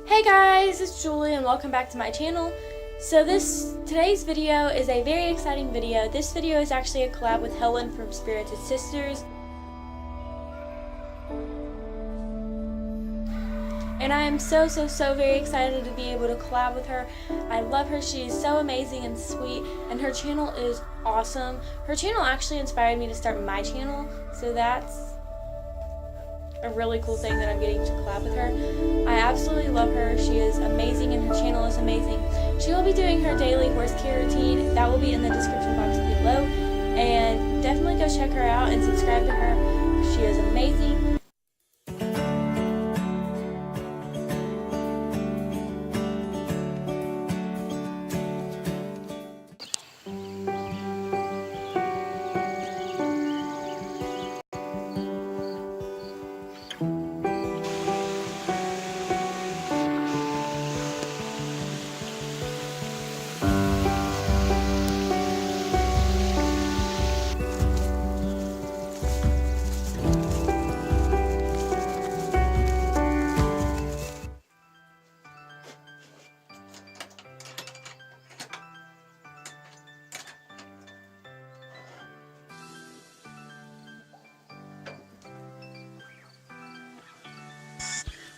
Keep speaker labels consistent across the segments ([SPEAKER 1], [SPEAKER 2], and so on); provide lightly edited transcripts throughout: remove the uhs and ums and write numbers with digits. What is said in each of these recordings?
[SPEAKER 1] Hey guys, it's Julie and welcome back to my channel. So today's video is a very exciting video. This video is actually a collab with Helen from Spirited Sisters. And I am so very excited to be able to collab with her. I love her. She is so amazing and sweet, and her channel is awesome. Her channel actually inspired me to start my channel, so that's a really cool thing that I'm getting to collab with her. I absolutely love her. She is amazing and her channel is amazing. She will be doing her daily horse care routine. That will be in the description box below. And definitely go check her out and subscribe to her. She is amazing.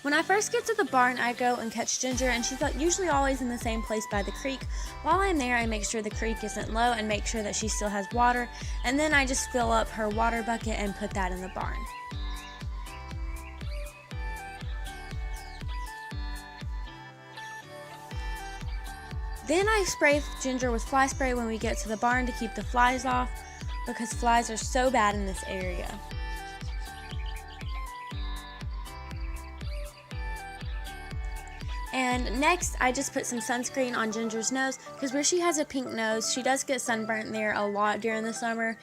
[SPEAKER 1] When I first get to the barn, I go and catch Ginger, and she's usually always in the same place by the creek. While I'm there, I make sure the creek isn't low and make sure that she still has water, and then I just fill up her water bucket and put that in the barn. Then I spray Ginger with fly spray when we get to the barn to keep the flies off, because flies are so bad in this area. And next, I just put some sunscreen on Ginger's nose, because where she has a pink nose, she does get sunburnt there a lot during the summer.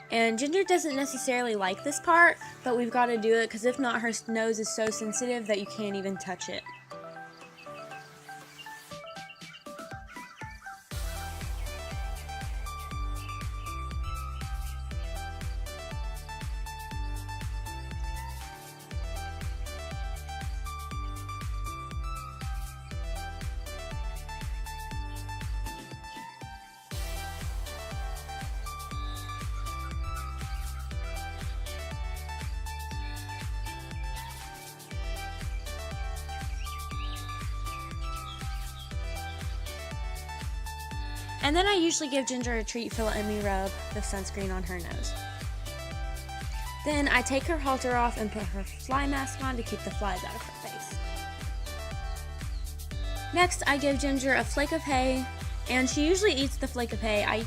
[SPEAKER 1] And Ginger doesn't necessarily like this part, but we've got to do it, because if not, her nose is so sensitive that you can't even touch it. And then I usually give Ginger a treat for letting me rub the sunscreen on her nose. Then I take her halter off and put her fly mask on to keep the flies out of her face. Next, I give Ginger a flake of hay, and she usually eats the flake of hay. I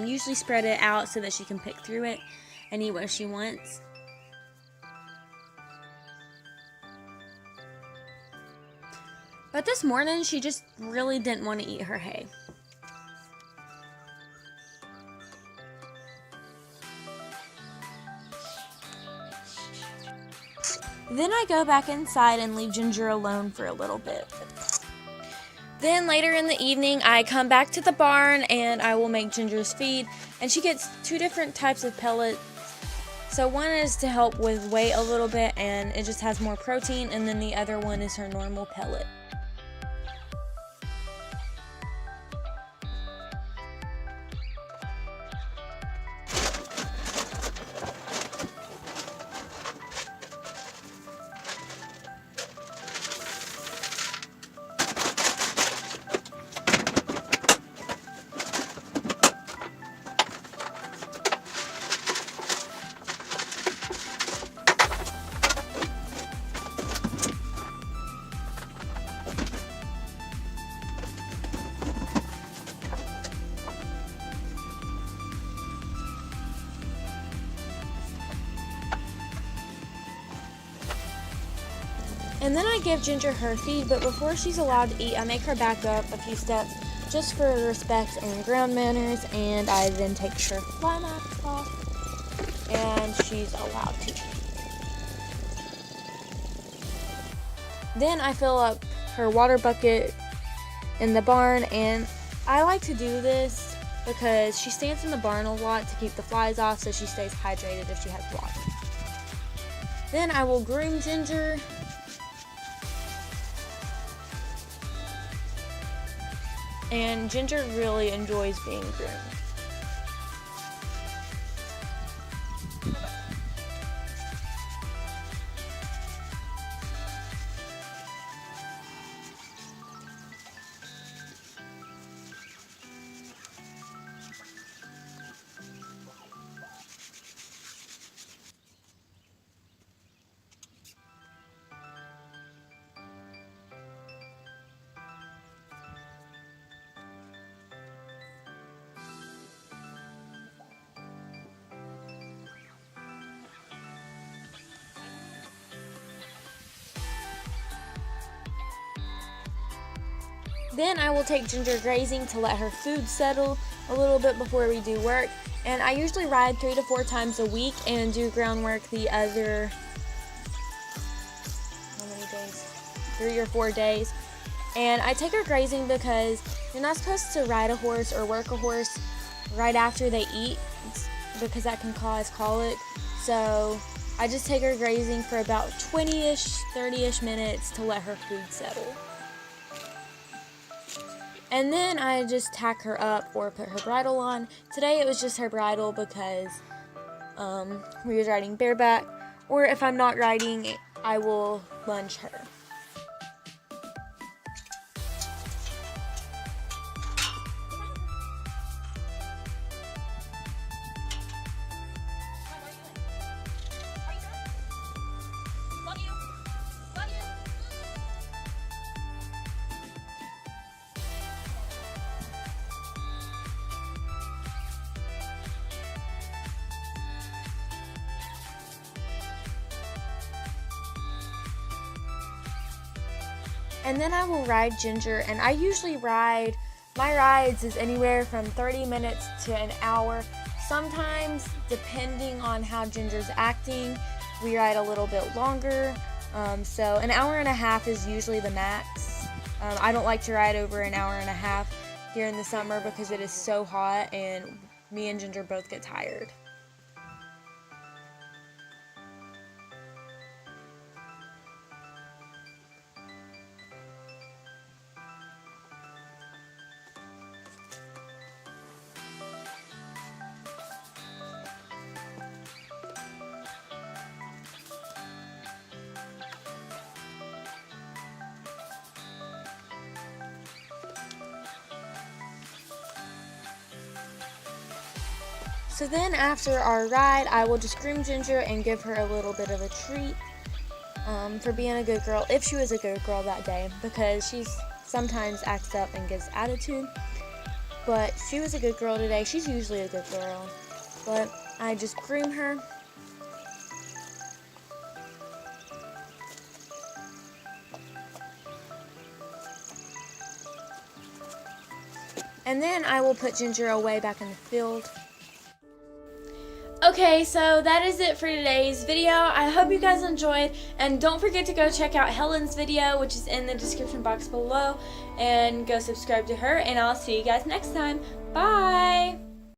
[SPEAKER 1] usually spread it out so that she can pick through it and eat what she wants. But this morning, she just really didn't want to eat her hay. Then I go back inside and leave Ginger alone for a little bit. Then later in the evening, I come back to the barn and I will make Ginger's feed. And she gets two different types of pellets. So one is to help with weight a little bit and it just has more protein. And then the other one is her normal pellet. And then I give Ginger her feed, but before she's allowed to eat, I make her back up a few steps just for respect and ground manners, and I then take her fly mask off, and she's allowed to eat. Then I fill up her water bucket in the barn, and I like to do this because she stands in the barn a lot to keep the flies off so she stays hydrated if she has water. Then I will groom Ginger. and Ginger really enjoys being groomed. Then I will take Ginger grazing to let her food settle a little bit before we do work. And I usually ride 3 to 4 times a week and do groundwork the other, how many days? 3 or 4 days. And I take her grazing because you're not supposed to ride a horse or work a horse right after they eat because that can cause colic. So I just take her grazing for about 20-ish, 30-ish minutes to let her food settle. And then I just tack her up or put her bridle on. Today it was just her bridle because we was riding bareback. Or if I'm not riding, I will lunge her. And then I will ride Ginger, and I usually ride, my rides is anywhere from 30 minutes to an hour. Sometimes, depending on how Ginger's acting, we ride a little bit longer. So an hour and a half is usually the max. I don't like to ride over an hour and a half here in the summer because it is so hot and me and Ginger both get tired. So then after our ride, I will just groom Ginger and give her a little bit of a treat for being a good girl, if she was a good girl that day, because she sometimes acts up and gives attitude. But she was a good girl today. She's usually a good girl. But I just groom her. And then I will put Ginger away back in the field. Okay, so that is it for today's video. I hope you guys enjoyed, and don't forget to go check out Helen's video, which is in the description box below, and go subscribe to her, and I'll see you guys next time. Bye!